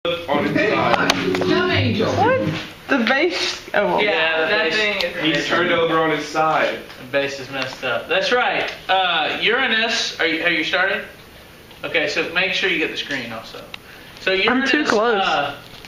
On its side. Dumb angel. What? The base? Oh, well. Yeah, that base, thing is He's turned over on his side. the base is messed up. That's right. Uranus. Are you started? Okay, so make sure you get the screen also. So Uranus. too close.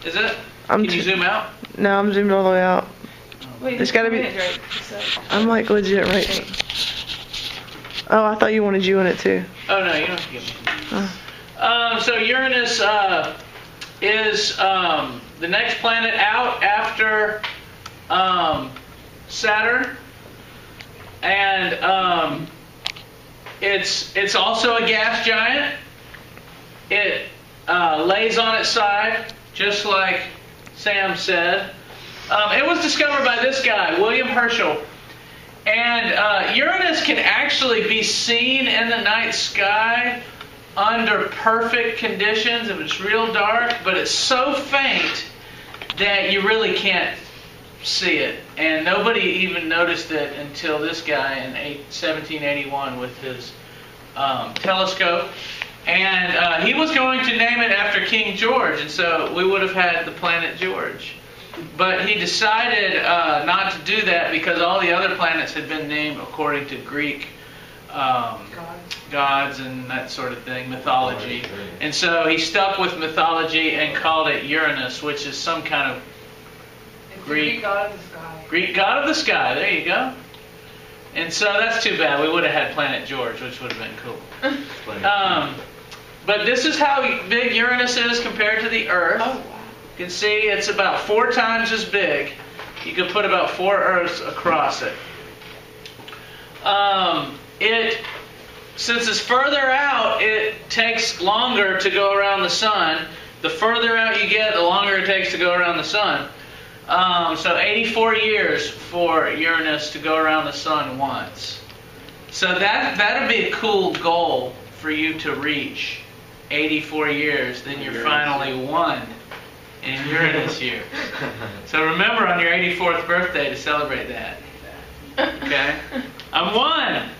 Is it? I'm Can you zoom out? No, I'm zoomed all the way out. Wait, It's gotta be- Right. I'm like legit right. Oh, I thought you wanted you in it too. Oh no, you don't have to give me. So Uranus is the next planet out after Saturn, and it's also a gas giant. It lays on its side, just like Sam said. It was discovered by this guy, William Herschel. And Uranus can actually be seen in the night sky under perfect conditions if it's real dark, but it's so faint that you really can't see it. And nobody even noticed it until this guy in 1781 with his telescope. And he was going to name it after King George, and so we would have had the planet George. But he decided not to do that because all the other planets had been named according to Greek gods and that sort of thing, mythology. And so he stuck with mythology and called it Uranus, which is some kind of Greek god of the sky. Greek god of the sky. There you go. And so that's too bad. We would have had Planet George, which would have been cool. But this is how big Uranus is compared to the Earth. Oh, wow. You can see it's about 4 times as big. You can put about 4 Earths across it. Since it's further out, it takes longer to go around the sun. The further out you get, the longer it takes to go around the sun. So 84 years for Uranus to go around the sun once. So that'd be a cool goal for you to reach. 84 years, then you're finally one in Uranus year. So remember on your 84th birthday to celebrate that. Okay? I'm one!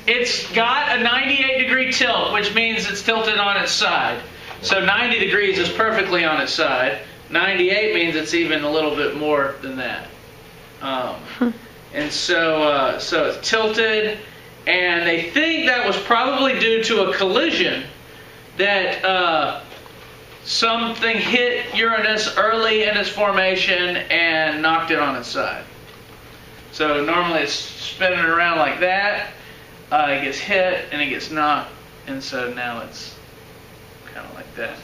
It's got a 98-degree tilt, which means it's tilted on its side. So 90 degrees is perfectly on its side. 98 means it's even a little bit more than that. And so it's tilted, and they think that was probably due to a collision that something hit Uranus early in its formation and knocked it on its side. So normally it's spinning around like that. It gets hit and it gets knocked, and so now it's kind of like that.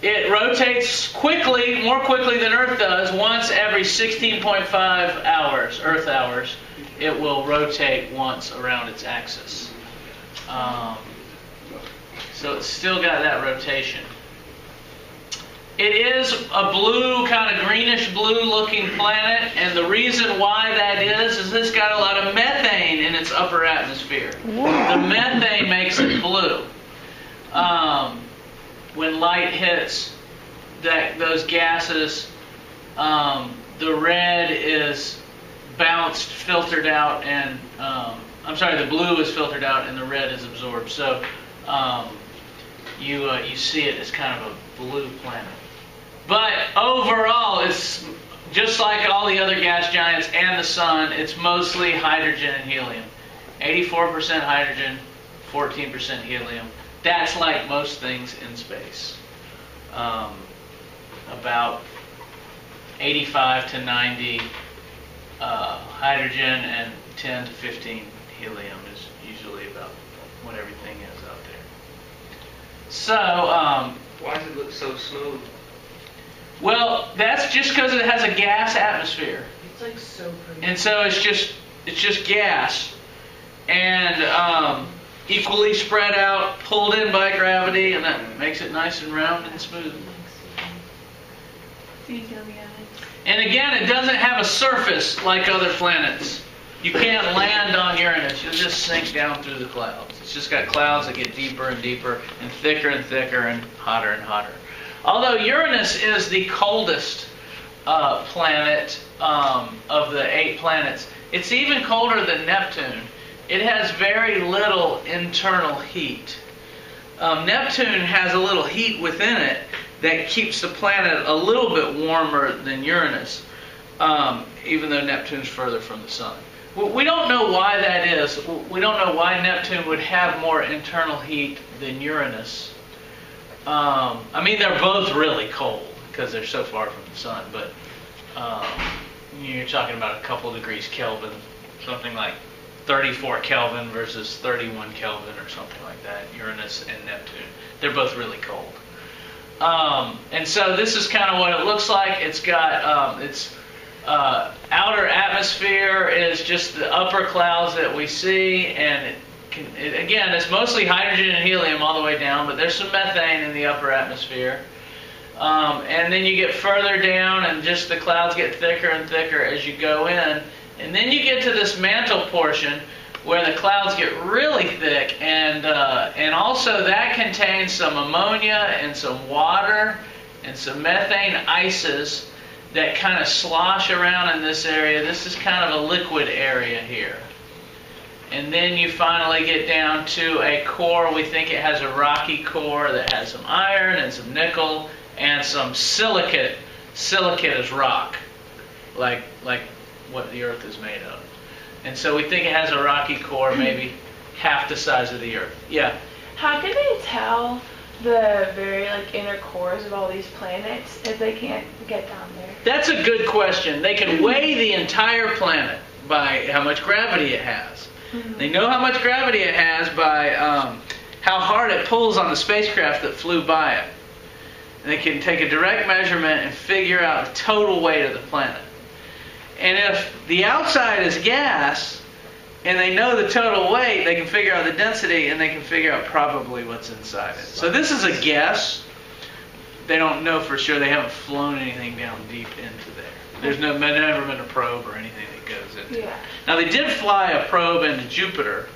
It rotates quickly, more quickly than Earth does. Once every 16.5 hours, Earth hours, it will rotate once around its axis. So it's still got that rotation. It is a blue, kind of greenish blue looking planet, and the reason why that is it's got a lot of methane in its upper atmosphere. The methane makes it blue. When light hits those gases, the red is bounced, filtered out, and the blue is filtered out and the red is absorbed. So you see it as kind of a blue planet. But overall, it's just like all the other gas giants and the sun, it's mostly hydrogen and helium. 84% hydrogen, 14% helium. That's like most things in space. About 85 to 90 hydrogen and 10 to 15 helium is usually about what everything is out there. So, Why does it look so smooth? well, that's just because it has a gas atmosphere. It's like so pretty. And so it's just gas. And equally spread out, pulled in by gravity, and that makes it nice and round and smooth. And again, it doesn't have a surface like other planets. You can't land on Uranus. You'll just sink down through the clouds. It's just got clouds that get deeper and deeper and thicker and hotter and hotter. Although Uranus is the coldest planet of the 8 planets, it's even colder than Neptune. it has very little internal heat. Neptune has a little heat within it that keeps the planet a little bit warmer than Uranus, even though Neptune's further from the sun. We don't know why that is. We don't know why Neptune would have more internal heat than Uranus. I mean, they're both really cold because they're so far from the sun, but you're talking about a couple degrees Kelvin, something like 34 Kelvin versus 31 Kelvin or something like that, Uranus and Neptune. They're both really cold. And so this is kind of what it looks like. It's got its outer atmosphere is just the upper clouds that we see, and again, it's mostly hydrogen and helium all the way down, but there's some methane in the upper atmosphere. And then you get further down and just the clouds get thicker and thicker as you go in. And then you get to this mantle portion where the clouds get really thick, and also that contains some ammonia and some water and some methane ices that kind of slosh around in this area. This is kind of a liquid area here. And then you finally get down to a core. We think it has a rocky core that has some iron and some nickel and some silicate. Silicate is rock, like what the Earth is made of. And so we think it has a rocky core, maybe half the size of the Earth. Yeah? How can they tell the very inner cores of all these planets if they can't get down there? That's a good question. They can weigh the entire planet by how much gravity it has. Mm-hmm. They know how much gravity it has by how hard it pulls on the spacecraft that flew by it. And they can take a direct measurement and figure out the total weight of the planet. And if the outside is gas, and they know the total weight, they can figure out the density, and they can figure out probably what's inside it. So this is a guess. They don't know for sure. They haven't flown anything down deep into there. There's never been a probe or anything that goes into it. Yeah. Now they did fly a probe into Jupiter,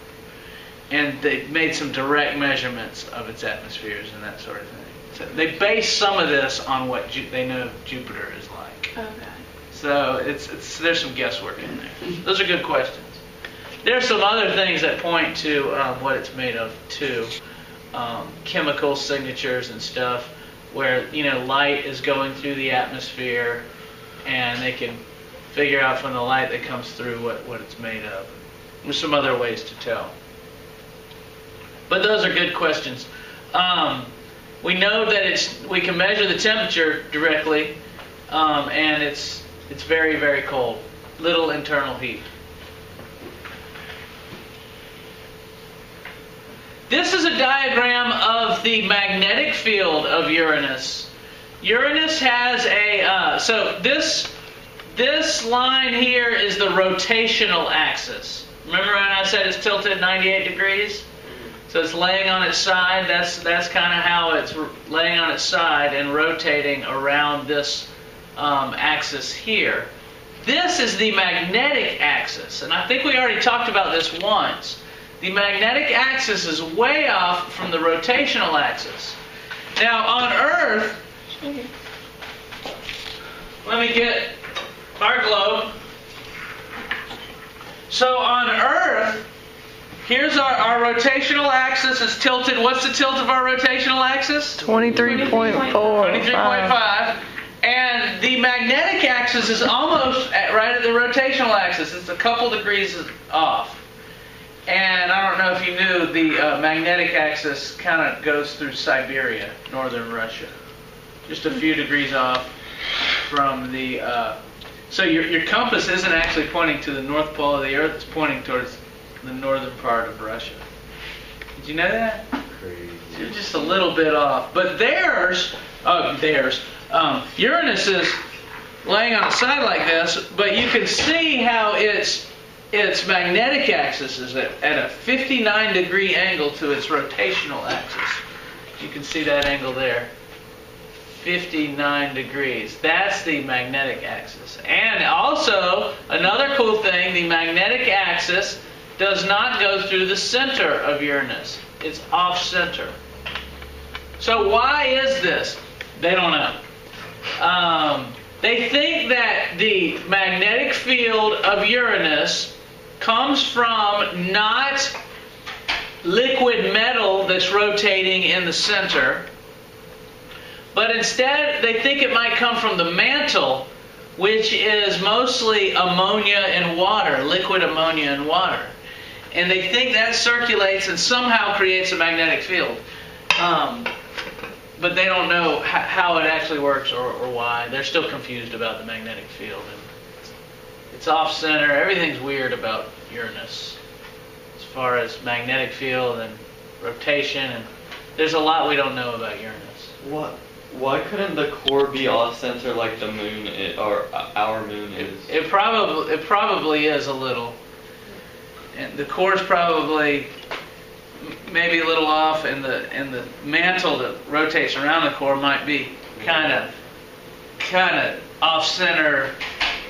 and they made some direct measurements of its atmospheres and that sort of thing. So they base some of this on what they know Jupiter is like. Okay. So there's some guesswork in there. Those are good questions. There's some other things that point to what it's made of too. Chemical signatures and stuff where light is going through the atmosphere, and they can figure out from the light that comes through what it's made of. There's some other ways to tell. But those are good questions. We know that we can measure the temperature directly, and it's very, very cold. Little internal heat. This is a diagram of the magnetic field of Uranus. Uranus has so this line here is the rotational axis. Remember when I said it's tilted 98 degrees? So it's laying on its side. That's kind of how it's laying on its side and rotating around this axis here. This is the magnetic axis, and I think we already talked about this once. The magnetic axis is way off from the rotational axis. Now on Earth, let me get our globe. So on Earth, here's our rotational axis is tilted. What's the tilt of our rotational axis? 23.4. 23.5. And the magnetic axis is almost right at the rotational axis. It's a couple degrees off. And I don't know if you knew, the magnetic axis kind of goes through Siberia, northern Russia. Just a few degrees off from the... so your compass isn't actually pointing to the North Pole of the Earth. It's pointing towards the northern part of Russia. Did you know that? Crazy. So you're just a little bit off. But Uranus is laying on its side like this, but you can see how its magnetic axis is at a 59 degree angle to its rotational axis. You can see that angle there. 59 degrees. That's the magnetic axis. And also, another cool thing, the magnetic axis does not go through the center of Uranus. It's off-center. So why is this? They don't know. They think that the magnetic field of Uranus comes from not liquid metal that's rotating in the center, but instead they think it might come from the mantle, which is mostly ammonia and water, liquid ammonia and water. And they think that circulates and somehow creates a magnetic field. But they don't know how it actually works or why. They're still confused about the magnetic field. And it's off-center. Everything's weird about Uranus as far as magnetic field and rotation. And there's a lot we don't know about Uranus. Why couldn't the core be off-center like the moon or our moon is? It probably is a little. And the core is probably maybe a little off, and the mantle that rotates around the core might be kind of off-center.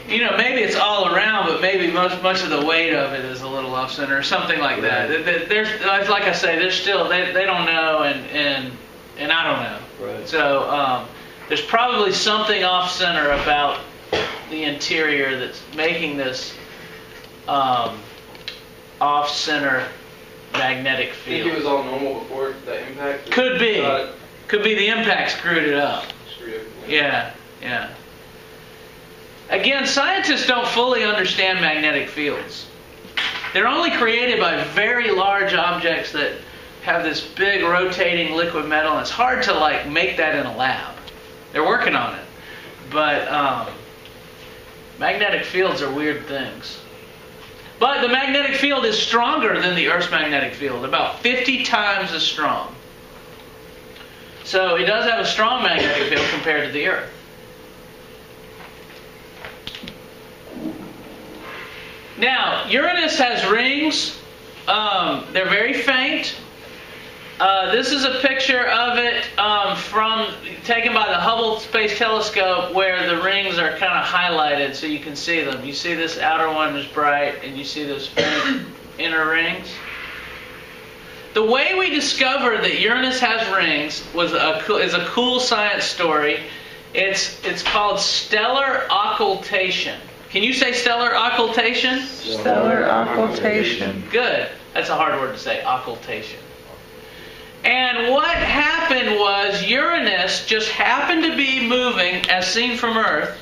You know, maybe it's all around, but maybe much of the weight of it is a little off-center, or something like that. There's, like I say, there's still they don't know, and I don't know. Right. So there's probably something off-center about the interior that's making this off-center magnetic I field. think it was all normal before the impact. Could be. Got Could be the impact screwed it up. screwed up. Yeah. Again, scientists don't fully understand magnetic fields. They're only created by very large objects that have this big rotating liquid metal, and it's hard to make that in a lab. They're working on it. But magnetic fields are weird things. But the magnetic field is stronger than the Earth's magnetic field, about 50 times as strong. So it does have a strong magnetic field compared to the Earth. Now, Uranus has rings. They're very faint. This is a picture of it taken by the Hubble Space Telescope, where the rings are kind of highlighted so you can see them. You see this outer one is bright, and you see those faint inner rings. The way we discovered that Uranus has rings is a cool science story. It's called stellar occultation. Can you say stellar occultation? Stellar occultation. Good. That's a hard word to say, occultation. And what happened was Uranus just happened to be moving, as seen from Earth.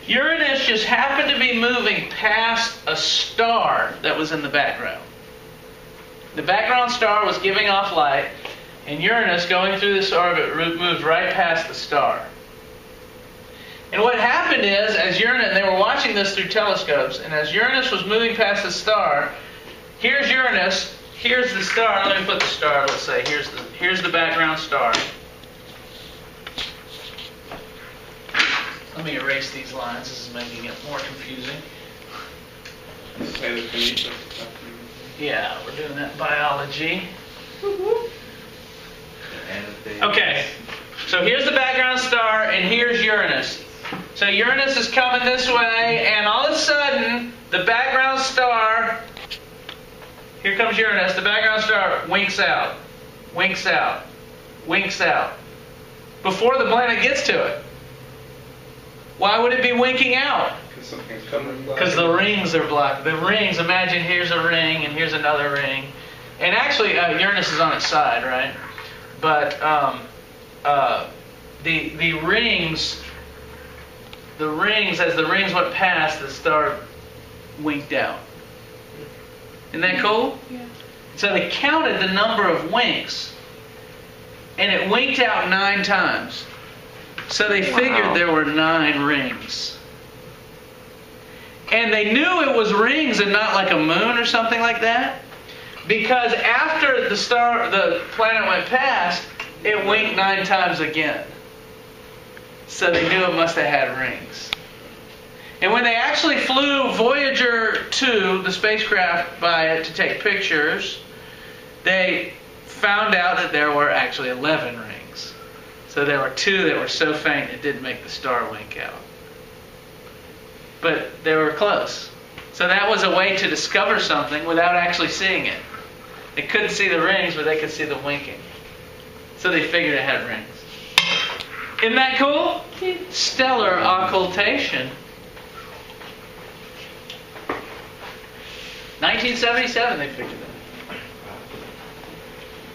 Uranus just happened to be moving past a star that was in the background. The background star was giving off light, and Uranus, going through this orbit, moved right past the star. And what happened is, as Uranus, they were watching this through telescopes, and as Uranus was moving past the star, here's Uranus, here's the star. Let me put the star, let's say, here's the background star. Let me erase these lines, this is making it more confusing. Say the beneath of stuff. Yeah, we're doing that in biology. Okay, so here's the background star, and here's Uranus. So Uranus is coming this way, and all of a sudden, the background star, here comes Uranus, the background star winks out, winks out, winks out, before the planet gets to it. Why would it be winking out? Because something's coming. Because the rings are blocked. The rings, imagine here's a ring and here's another ring. And actually, Uranus is on its side, right? But the rings, as the rings went past, the star winked out. Isn't that cool? Yeah. So they counted the number of winks, and it winked out 9 times. So they figured there were 9 rings. And they knew it was rings and not like a moon or something like that, because after the planet went past, it winked 9 times again. So they knew it must have had rings. And when they actually flew Voyager 2, the spacecraft, by it to take pictures, they found out that there were actually 11 rings. So there were 2 that were so faint it didn't make the star wink out. But they were close. So that was a way to discover something without actually seeing it. They couldn't see the rings, but they could see the winking. So they figured it had rings. Isn't that cool? Stellar occultation. 1977 they figured that.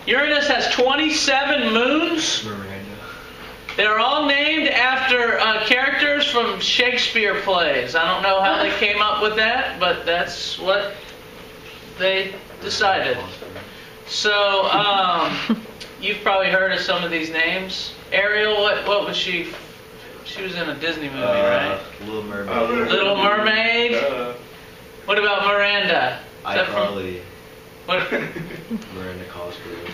Uranus has 27 moons. They're all named after characters from Shakespeare plays. I don't know how they came up with that, but that's what they decided. So, you've probably heard of some of these names. Ariel, what was she? She was in a Disney movie, right? Little Mermaid. Little Mermaid. What about Miranda? iCarly. What? Miranda Cosgrove.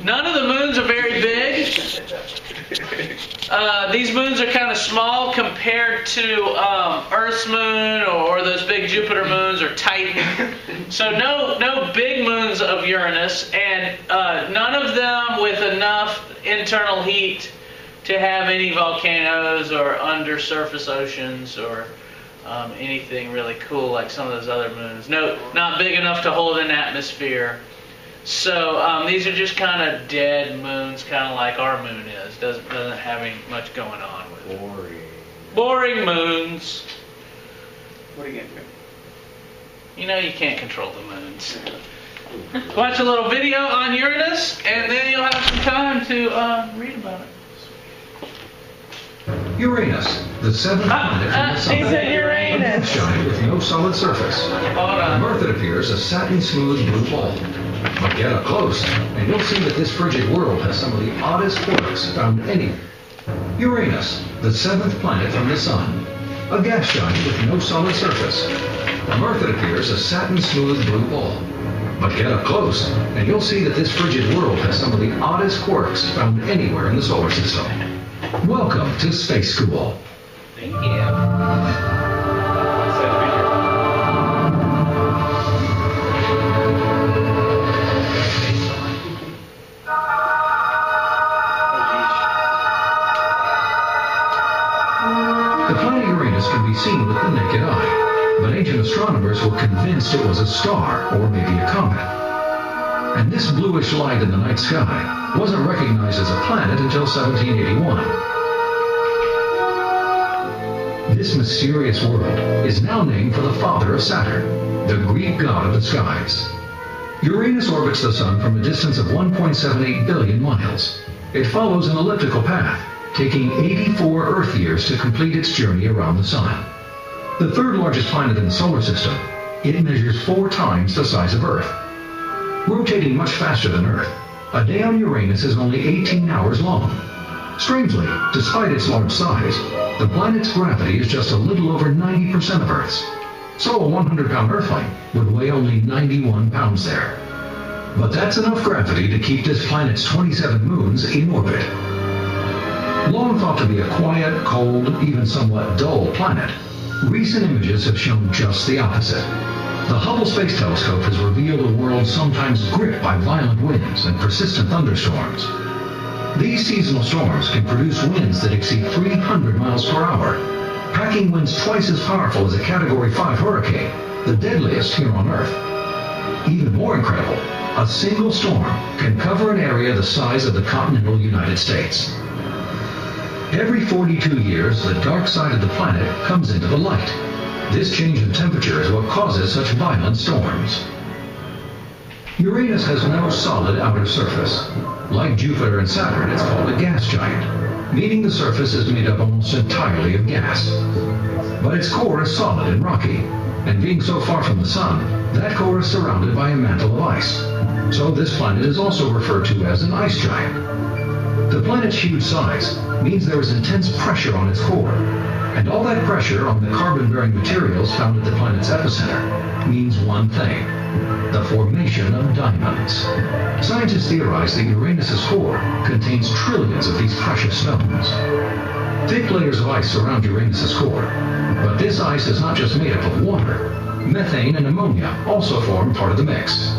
None of the moons are very big. These moons are kind of small compared to Earth's moon or those big Jupiter moons or Titan. So no big moons of Uranus, and none of them with enough internal heat to have any volcanoes or undersurface oceans or anything really cool like some of those other moons. No, not big enough to hold an atmosphere. So these are just kind of dead moons, kind of like our moon is. Doesn't have any much going on with it. Boring moons. What are you going to do? You know you can't control the moons. Watch a little video on Uranus, and then you'll have some time to read about it. Uranus, the seventh planet from the sun. He's in Uranus. Giant with no solid surface. Hold On on. Earth it appears a satin smooth blue ball. But get up close, and you'll see that this frigid world has some of the oddest quirks found anywhere. Uranus, the seventh planet from the sun. A gas giant with no solid surface. On Earth it appears a satin smooth blue ball. But get up close, and you'll see that this frigid world has some of the oddest quirks found anywhere in the solar system. Welcome to Space School. Thank you. The planet Uranus can be seen with the naked eye, but ancient astronomers were convinced it was a star or maybe a comet. And this bluish light in the night sky wasn't recognized as a planet until 1781. This mysterious world is now named for the father of Saturn, the Greek god of the skies. Uranus orbits the sun from a distance of 1.78 billion miles. It follows an elliptical path, taking 84 Earth years to complete its journey around the sun. The third largest planet in the solar system, it measures 4 times the size of Earth. Rotating much faster than Earth, a day on Uranus is only 18 hours long. Strangely, despite its large size, the planet's gravity is just a little over 90% of Earth's. So a 100-pound Earthling would weigh only 91 pounds there. But that's enough gravity to keep this planet's 27 moons in orbit. Long thought to be a quiet, cold, even somewhat dull planet, recent images have shown just the opposite. The Hubble Space Telescope has revealed a world sometimes gripped by violent winds and persistent thunderstorms. These seasonal storms can produce winds that exceed 300 miles per hour, packing winds twice as powerful as a Category 5 hurricane, the deadliest here on Earth. Even more incredible, a single storm can cover an area the size of the continental United States. Every 42 years, the dark side of the planet comes into the light. This change in temperature is what causes such violent storms. Uranus has no solid outer surface. Like Jupiter and Saturn, it's called a gas giant, meaning the surface is made up almost entirely of gas. But its core is solid and rocky, and being so far from the sun, that core is surrounded by a mantle of ice. So this planet is also referred to as an ice giant. The planet's huge size means there is intense pressure on its core, and all that pressure on the carbon-bearing materials found at the planet's epicenter means one thing: the formation of diamonds. Scientists theorize that Uranus's core contains trillions of these precious stones. Thick layers of ice surround Uranus's core, but this ice is not just made up of water. Methane and ammonia also form part of the mix.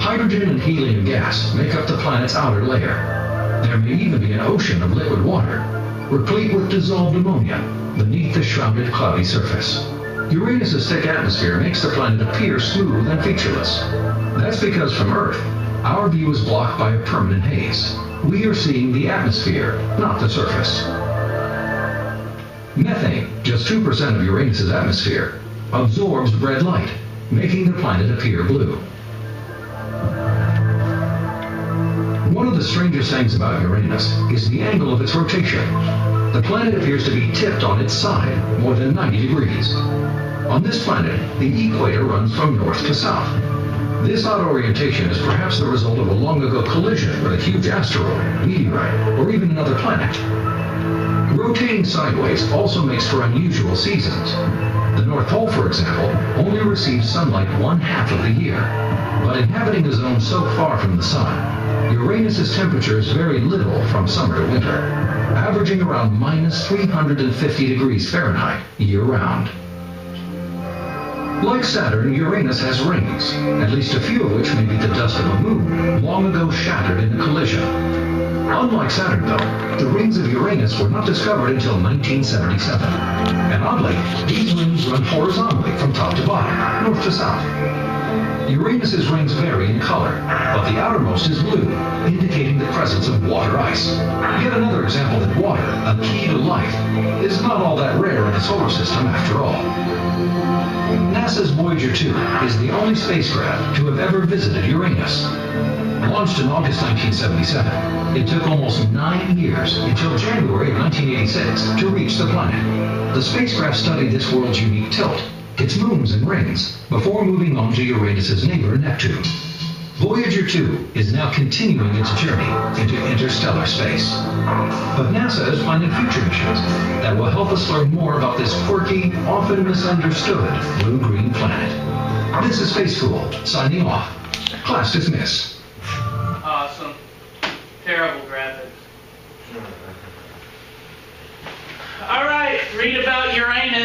Hydrogen and helium gas make up the planet's outer layer. There may even be an ocean of liquid water, replete with dissolved ammonia, beneath the shrouded cloudy surface. Uranus's thick atmosphere makes the planet appear smooth and featureless. That's because from Earth, our view is blocked by a permanent haze. We are seeing the atmosphere, not the surface. Methane, just 2% of Uranus's atmosphere, absorbs red light, making the planet appear blue. One of the strangest things about Uranus is the angle of its rotation. The planet appears to be tipped on its side more than 90 degrees. On this planet, the equator runs from north to south. This odd orientation is perhaps the result of a long ago collision with a huge asteroid, meteorite, or even another planet. Rotating sideways also makes for unusual seasons. The North Pole, for example, only receives sunlight 1/2 of the year. But inhabiting a zone so far from the sun, Uranus's temperatures vary little from summer to winter, averaging around -350 degrees Fahrenheit year-round. Like Saturn, Uranus has rings, at least a few of which may be the dust of a moon, long ago shattered in a collision. Unlike Saturn, though, the rings of Uranus were not discovered until 1977. And oddly, these rings run horizontally from top to bottom, north to south. Uranus's rings vary in color, but the outermost is blue, indicating the presence of water ice. Yet another example that water, a key to life, is not all that rare in the solar system after all. NASA's Voyager 2 is the only spacecraft to have ever visited Uranus. Launched in August 1977, it took almost 9 years until January of 1986 to reach the planet. The spacecraft studied this world's unique tilt, its moons and rings, before moving on to Uranus's neighbor Neptune. Voyager 2 is now continuing its journey into interstellar space. But NASA is planning future missions that will help us learn more about this quirky, often misunderstood blue-green planet. This is Space School, signing off. Class dismissed. Awesome. Terrible graphics. All right, read about Uranus.